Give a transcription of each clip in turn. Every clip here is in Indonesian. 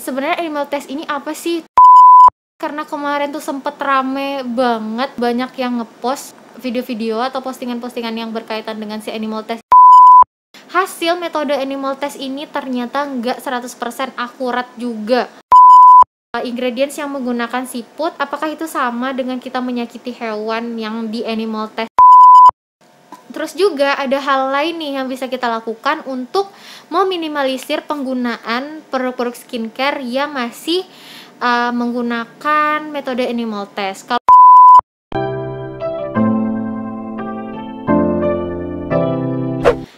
sebenarnya animal test ini apa sih? Karena kemarin tuh sempet rame banget, banyak yang ngepost video-video atau postingan-postingan yang berkaitan dengan si animal test. Hasil metode animal test ini ternyata nggak 100% akurat juga. Ingredients yang menggunakan siput, apakah itu sama dengan kita menyakiti hewan yang di animal test? Terus juga ada hal lain nih yang bisa kita lakukan untuk meminimalisir penggunaan produk-produk skincare yang masih menggunakan metode animal test.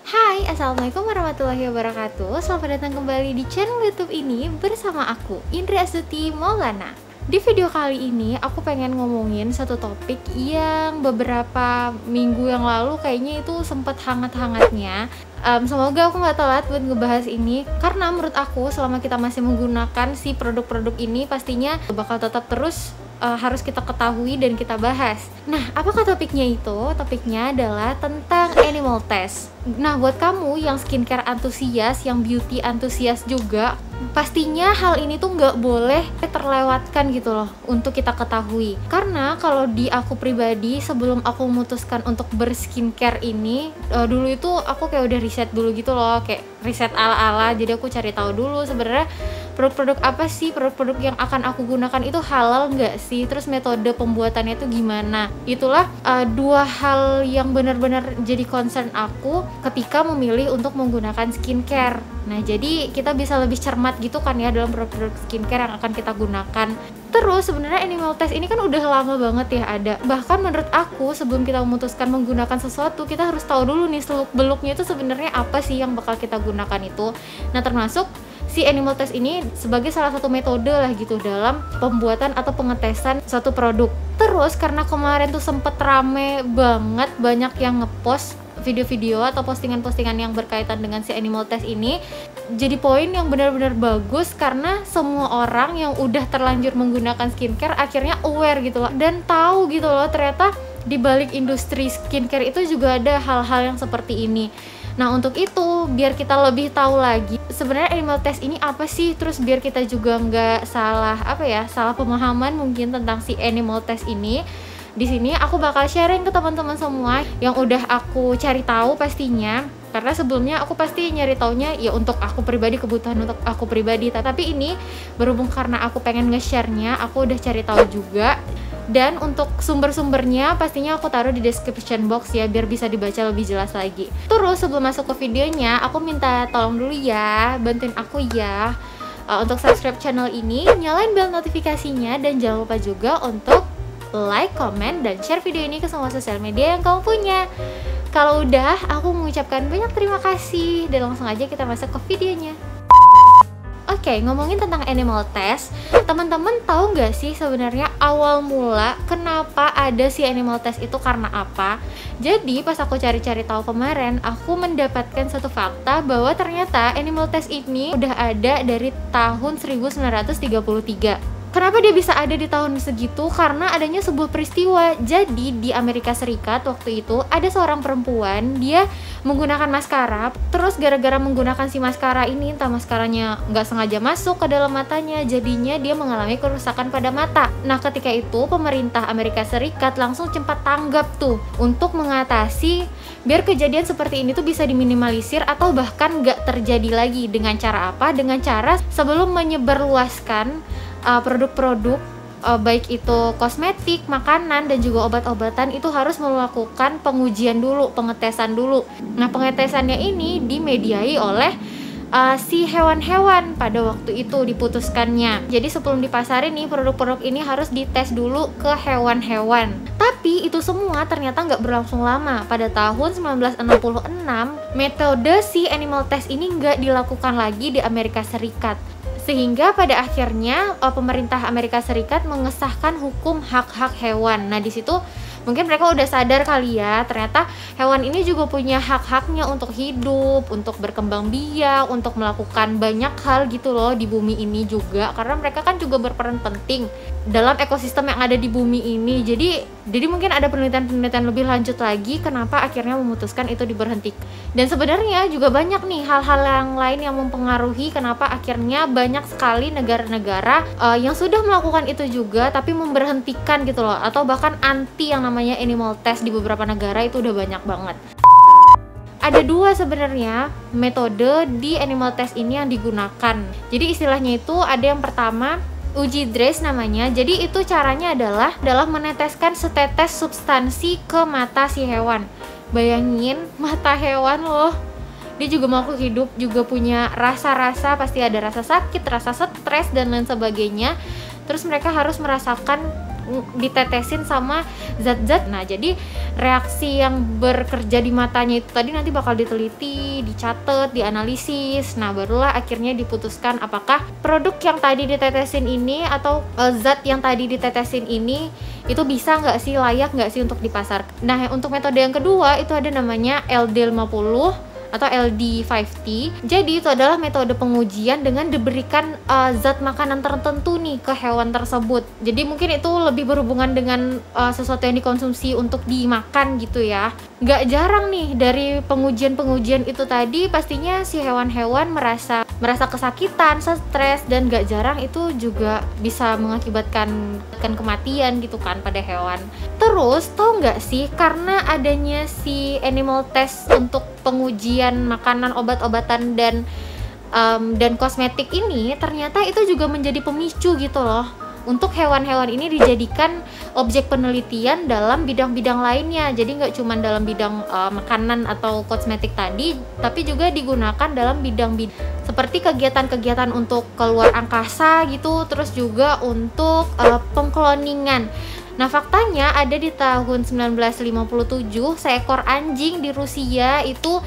Hai, assalamualaikum warahmatullahi wabarakatuh. Selamat datang kembali di channel YouTube ini bersama aku, Indri Astuti Maulana. Di video kali ini aku pengen ngomongin satu topik yang beberapa minggu yang lalu kayaknya itu sempat hangat-hangatnya. Semoga aku nggak telat buat ngebahas ini, karena menurut aku selama kita masih menggunakan si produk-produk ini pastinya bakal tetap terus harus kita ketahui dan kita bahas. Nah, apakah topiknya itu? Topiknya adalah tentang animal test. Nah, buat kamu yang skincare antusias, yang beauty antusias juga, pastinya hal ini tuh nggak boleh terlewatkan gitu loh untuk kita ketahui. Karena kalau di aku pribadi, sebelum aku memutuskan untuk berskincare ini, dulu itu aku kayak udah riset dulu gitu loh, kayak riset ala-ala. Jadi aku cari tahu dulu sebenarnya produk-produk apa sih, produk-produk yang akan aku gunakan itu halal nggak sih, terus metode pembuatannya itu gimana. Itulah dua hal yang benar-benar jadi concern aku ketika memilih untuk menggunakan skincare. Nah, jadi kita bisa lebih cermat gitu kan ya dalam produk-produk skincare yang akan kita gunakan. Terus sebenarnya animal test ini kan udah lama banget ya ada. Bahkan menurut aku sebelum kita memutuskan menggunakan sesuatu, kita harus tahu dulu nih seluk-beluknya itu sebenarnya apa sih yang bakal kita gunakan itu. Nah, termasuk si animal test ini sebagai salah satu metode lah gitu dalam pembuatan atau pengetesan suatu produk. Terus karena kemarin tuh sempet rame banget, banyak yang ngepost video-video atau postingan-postingan yang berkaitan dengan si animal test ini, jadi poin yang benar-benar bagus karena semua orang yang udah terlanjur menggunakan skincare akhirnya aware gitu loh, dan tahu gitu loh ternyata di balik industri skincare itu juga ada hal-hal yang seperti ini. Nah, untuk itu biar kita lebih tahu lagi sebenarnya animal test ini apa sih, terus biar kita juga nggak salah salah pemahaman mungkin tentang si animal test ini. Di sini aku bakal sharing ke teman-teman semua yang udah aku cari tahu pastinya, karena sebelumnya aku pasti nyari taunya ya untuk aku pribadi, kebutuhan untuk aku pribadi. Tapi ini berhubung karena aku pengen nge-share-nya, aku udah cari tahu juga. Dan untuk sumber-sumbernya pastinya aku taruh di description box ya, biar bisa dibaca lebih jelas lagi. Terus sebelum masuk ke videonya, aku minta tolong dulu ya, bantuin aku ya untuk subscribe channel ini, nyalain bel notifikasinya, dan jangan lupa juga untuk like, comment, dan share video ini ke semua sosial media yang kamu punya. Kalau udah, aku mengucapkan banyak terima kasih, dan langsung aja kita masuk ke videonya. Oke, ngomongin tentang animal test, teman-teman tahu nggak sih sebenarnya awal mula kenapa ada si animal test itu karena apa? Jadi pas aku cari-cari tahu kemarin, aku mendapatkan satu fakta bahwa ternyata animal test ini udah ada dari tahun 1933. Kenapa dia bisa ada di tahun segitu? Karena adanya sebuah peristiwa. Jadi di Amerika Serikat waktu itu ada seorang perempuan, dia menggunakan maskara. Terus gara-gara menggunakan si maskara ini, entah maskaranya nggak sengaja masuk ke dalam matanya, jadinya dia mengalami kerusakan pada mata. Nah, ketika itu pemerintah Amerika Serikat langsung cepat tanggap tuh untuk mengatasi biar kejadian seperti ini tuh bisa diminimalisir atau bahkan nggak terjadi lagi. Dengan cara apa? Dengan cara sebelum menyebarluaskan produk-produk baik itu kosmetik, makanan, dan juga obat-obatan, itu harus melakukan pengujian dulu, pengetesan dulu. Nah, pengetesannya ini dimediai oleh si hewan-hewan pada waktu itu diputuskannya. Jadi sebelum dipasarin nih produk-produk ini harus dites dulu ke hewan-hewan. Tapi itu semua ternyata nggak berlangsung lama. Pada tahun 1966, metode si animal test ini nggak dilakukan lagi di Amerika Serikat. Sehingga pada akhirnya pemerintah Amerika Serikat mengesahkan hukum hak-hak hewan. Nah, di situ Mungkin mereka udah sadar kali ya, ternyata hewan ini juga punya hak-haknya untuk hidup, untuk berkembang biak, untuk melakukan banyak hal gitu loh di bumi ini juga, karena mereka kan juga berperan penting dalam ekosistem yang ada di bumi ini. Jadi mungkin ada penelitian-penelitian lebih lanjut lagi kenapa akhirnya memutuskan itu diberhentikan. Dan sebenarnya juga banyak nih hal-hal yang lain yang mempengaruhi kenapa akhirnya banyak sekali negara-negara yang sudah melakukan itu juga tapi memberhentikan gitu loh, atau bahkan anti yang namanya animal test di beberapa negara itu udah banyak banget. Ada dua sebenarnya metode di animal test ini yang digunakan. Jadi istilahnya itu ada yang pertama uji Drees namanya. Jadi itu caranya adalah dalam meneteskan setetes substansi ke mata si hewan. Bayangin, mata hewan loh, dia juga makhluk hidup, juga punya rasa-rasa, pasti ada rasa sakit, rasa stres dan lain sebagainya. Terus mereka harus merasakan ditetesin sama zat-zat. Nah, jadi reaksi yang bekerja di matanya itu tadi nanti bakal diteliti, dicatat, dianalisis. Nah, barulah akhirnya diputuskan apakah produk yang tadi ditetesin ini atau zat yang tadi ditetesin ini itu bisa nggak sih, layak nggak sih untuk dipasar. Nah, untuk metode yang kedua itu ada namanya LD50 atau LD5T. Jadi itu adalah metode pengujian dengan diberikan zat makanan tertentu nih ke hewan tersebut. Jadi mungkin itu lebih berhubungan dengan sesuatu yang dikonsumsi untuk dimakan gitu ya. Nggak jarang nih dari pengujian-pengujian itu tadi pastinya si hewan-hewan merasa kesakitan, stres, dan nggak jarang itu juga bisa mengakibatkan kematian gitu kan pada hewan. Terus tau nggak sih, karena adanya si animal test untuk pengujian makanan, obat-obatan dan kosmetik ini, ternyata itu juga menjadi pemicu gitu loh untuk hewan-hewan ini dijadikan objek penelitian dalam bidang-bidang lainnya. Jadi nggak cuma dalam bidang makanan atau kosmetik tadi, tapi juga digunakan dalam bidang-bidang seperti kegiatan-kegiatan untuk keluar angkasa gitu, terus juga untuk pengkloningan. Nah, faktanya ada di tahun 1957 seekor anjing di Rusia itu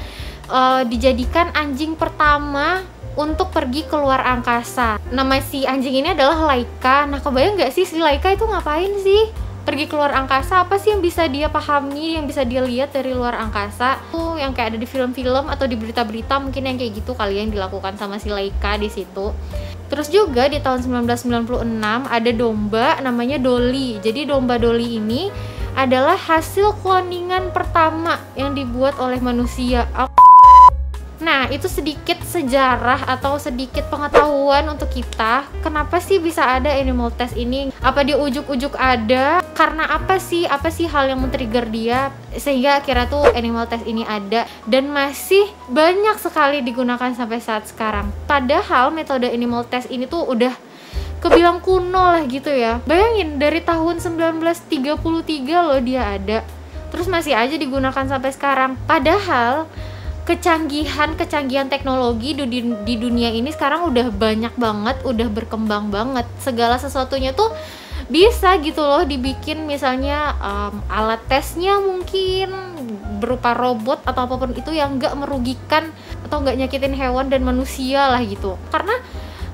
dijadikan anjing pertama untuk pergi keluar angkasa. Nama si anjing ini adalah Laika. Nah, kebayang nggak sih si Laika itu ngapain sih? Pergi keluar angkasa, apa sih yang bisa dia pahami, yang bisa dia lihat dari luar angkasa? Tuh yang kayak ada di film-film atau di berita-berita, mungkin yang kayak gitu kali yang dilakukan sama si Laika di situ. Terus juga di tahun 1996 ada domba namanya Dolly. Jadi domba Dolly ini adalah hasil kloningan pertama yang dibuat oleh manusia. Nah, itu sedikit sejarah atau sedikit pengetahuan untuk kita. Kenapa sih bisa ada animal test ini? Apa dia ujuk-ujuk ada? Karena apa sih hal yang men-trigger dia sehingga akhirnya tuh animal test ini ada dan masih banyak sekali digunakan sampai saat sekarang. Padahal metode animal test ini tuh udah kebilang kuno lah gitu ya. Bayangin dari tahun 1933 loh dia ada. Terus masih aja digunakan sampai sekarang. Padahal kecanggihan teknologi di dunia ini sekarang udah banyak banget, udah berkembang banget. Segala sesuatunya tuh bisa gitu loh dibikin, misalnya alat tesnya mungkin berupa robot atau apapun itu yang nggak merugikan atau nggak nyakitin hewan dan manusia lah gitu. Karena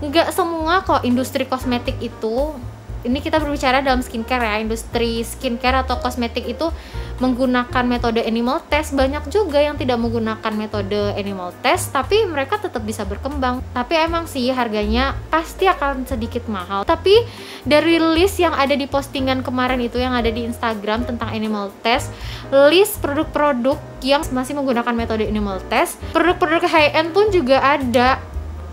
nggak semua kok industri kosmetik itu, ini kita berbicara dalam skincare ya, industri skincare atau kosmetik itu menggunakan metode animal test. Banyak juga yang tidak menggunakan metode animal test tapi mereka tetap bisa berkembang. Tapi emang sih harganya pasti akan sedikit mahal. Tapi dari list yang ada di postingan kemarin itu yang ada di Instagram tentang animal test, list produk-produk yang masih menggunakan metode animal test, produk-produk high end pun juga ada.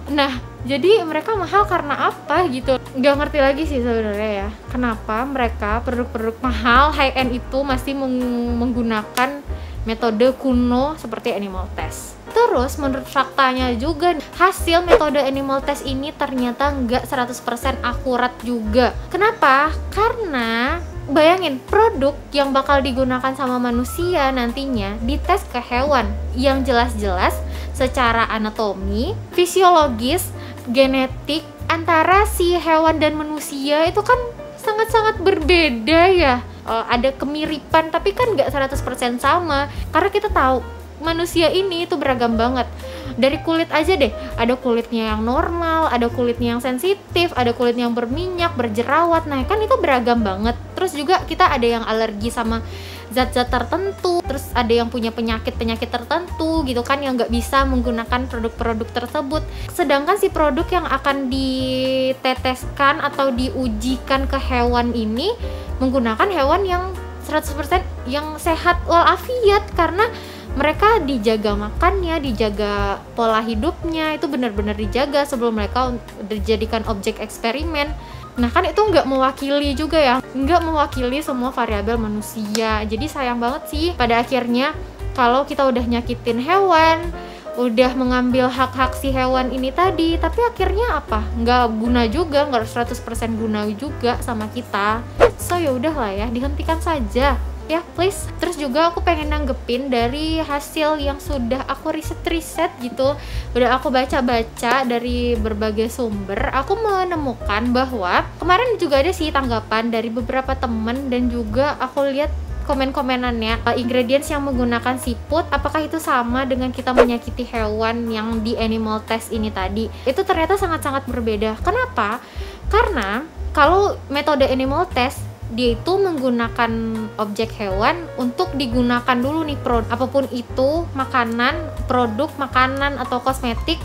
Nah, jadi mereka mahal karena apa gitu? Gak ngerti lagi sih sebenarnya ya, kenapa mereka produk-produk mahal high end itu masih menggunakan metode kuno seperti animal test. Terus menurut faktanya juga, hasil metode animal test ini ternyata nggak 100% akurat juga. Kenapa? Karena bayangin, produk yang bakal digunakan sama manusia nantinya dites ke hewan yang jelas-jelas secara anatomi, fisiologis, genetik antara si hewan dan manusia itu kan sangat-sangat berbeda ya. Ada kemiripan tapi kan nggak 100% sama, karena kita tahu manusia ini itu beragam banget. Dari kulit aja deh, ada kulitnya yang normal, ada kulitnya yang sensitif, ada kulit yang berminyak, berjerawat. Nah kan itu beragam banget. Terus juga kita ada yang alergi sama zat-zat tertentu, terus ada yang punya penyakit-penyakit tertentu gitu kan, yang nggak bisa menggunakan produk-produk tersebut. Sedangkan si produk yang akan diteteskan atau diujikan ke hewan ini menggunakan hewan yang 100% yang sehat walafiat, karena mereka dijaga makannya, dijaga pola hidupnya, itu benar-benar dijaga sebelum mereka dijadikan objek eksperimen. Nah kan itu nggak mewakili juga ya, nggak mewakili semua variabel manusia. Jadi sayang banget sih pada akhirnya kalau kita udah nyakitin hewan, udah mengambil hak-hak si hewan ini tadi, tapi akhirnya apa? Nggak guna juga, nggak 100% guna juga sama kita. So ya udahlah ya, dihentikan saja ya please. Terus juga aku pengen nanggepin dari hasil yang sudah aku riset gitu, udah aku baca-baca dari berbagai sumber. Aku menemukan bahwa kemarin juga ada sih tanggapan dari beberapa temen, dan juga aku lihat komen-komenannya, ingredients yang menggunakan siput, apakah itu sama dengan kita menyakiti hewan yang di animal test ini tadi? Itu ternyata sangat-sangat berbeda. Kenapa? Karena kalau metode animal test, dia itu menggunakan objek hewan untuk digunakan dulu nih produk, apapun itu, makanan, produk makanan atau kosmetik,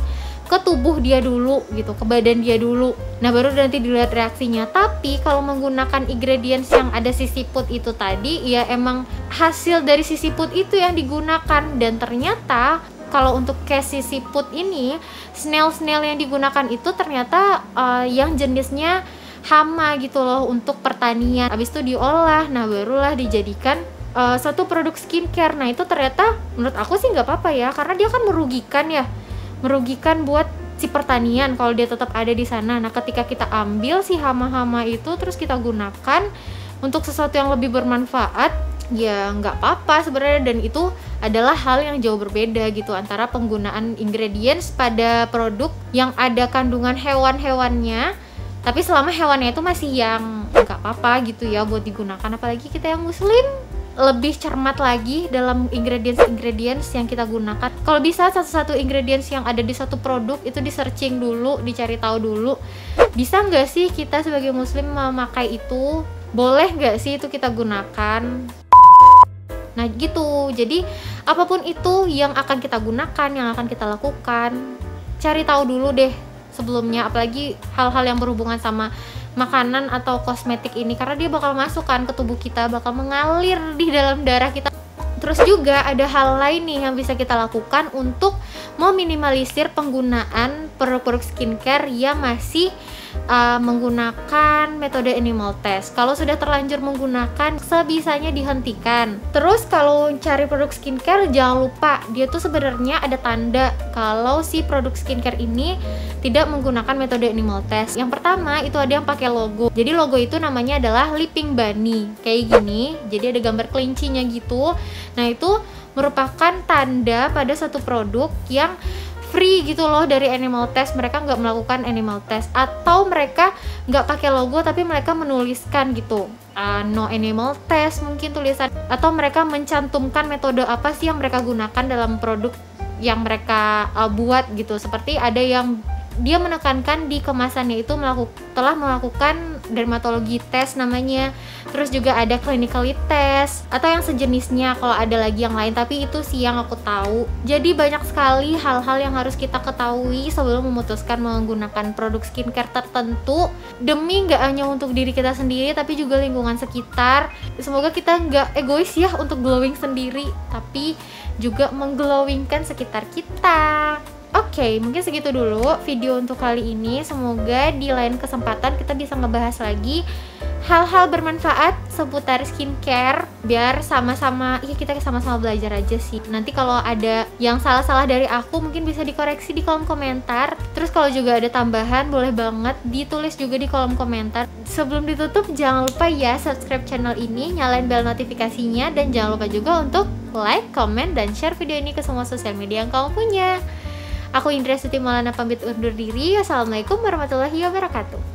ke tubuh dia dulu gitu, ke badan dia dulu. Nah baru nanti dilihat reaksinya. Tapi kalau menggunakan ingredients yang ada si siput itu tadi, ya emang hasil dari si siput itu yang digunakan. Dan ternyata kalau untuk case si siput ini, snail yang digunakan itu ternyata yang jenisnya hama gitu loh untuk pertanian. Habis itu diolah, nah barulah dijadikan satu produk skincare. Nah itu ternyata menurut aku sih nggak apa-apa ya, karena dia kan merugikan buat si pertanian kalau dia tetap ada di sana. Nah ketika kita ambil si hama-hama itu terus kita gunakan untuk sesuatu yang lebih bermanfaat, ya nggak apa-apa sebenarnya. Dan itu adalah hal yang jauh berbeda gitu antara penggunaan ingredients pada produk yang ada kandungan hewan-hewannya, tapi selama hewannya itu masih yang nggak apa-apa gitu ya buat digunakan. Apalagi kita yang muslim, lebih cermat lagi dalam ingredients yang kita gunakan. Kalau bisa satu-satu ingredients yang ada di satu produk itu di searching dulu, dicari tahu dulu, bisa nggak sih kita sebagai muslim memakai itu, boleh nggak sih itu kita gunakan. Nah gitu, jadi apapun itu yang akan kita gunakan, yang akan kita lakukan, cari tahu dulu deh sebelumnya, apalagi hal-hal yang berhubungan sama makanan atau kosmetik ini, karena dia bakal masuk kan ke tubuh kita, bakal mengalir di dalam darah kita. Terus juga ada hal lain nih yang bisa kita lakukan untuk meminimalisir penggunaan produk-produk skincare yang masih menggunakan metode animal test. Kalau sudah terlanjur menggunakan, sebisanya dihentikan. Terus kalau cari produk skincare, jangan lupa dia tuh sebenarnya ada tanda kalau si produk skincare ini tidak menggunakan metode animal test. Yang pertama itu ada yang pakai logo. Jadi logo itu namanya adalah Leaping Bunny, kayak gini. Jadi ada gambar kelincinya gitu. Nah itu merupakan tanda pada satu produk yang free gitu loh dari animal test. Mereka nggak melakukan animal test, atau mereka nggak pakai logo tapi mereka menuliskan gitu no animal test mungkin tulisan, atau mereka mencantumkan metode apa sih yang mereka gunakan dalam produk yang mereka buat gitu. Seperti ada yang dia menekankan di kemasannya itu telah melakukan dermatologi test namanya, terus juga ada clinically test atau yang sejenisnya kalau ada lagi yang lain, tapi itu sih yang aku tahu. Jadi banyak sekali hal-hal yang harus kita ketahui sebelum memutuskan menggunakan produk skincare tertentu, demi nggak hanya untuk diri kita sendiri tapi juga lingkungan sekitar. Semoga kita nggak egois ya untuk glowing sendiri, tapi juga mengglowingkan sekitar kita. Oke, mungkin segitu dulu video untuk kali ini. Semoga di lain kesempatan kita bisa ngebahas lagi hal-hal bermanfaat seputar skincare, biar sama-sama, ya kita sama-sama belajar aja sih. Nanti kalau ada yang salah-salah dari aku mungkin bisa dikoreksi di kolom komentar. Terus kalau juga ada tambahan boleh banget ditulis juga di kolom komentar. Sebelum ditutup jangan lupa ya subscribe channel ini, nyalain bel notifikasinya, dan jangan lupa juga untuk like, comment, dan share video ini ke semua sosial media yang kamu punya. Aku Indra Astuti Maulana pamit undur diri. Wassalamualaikum warahmatullahi wabarakatuh.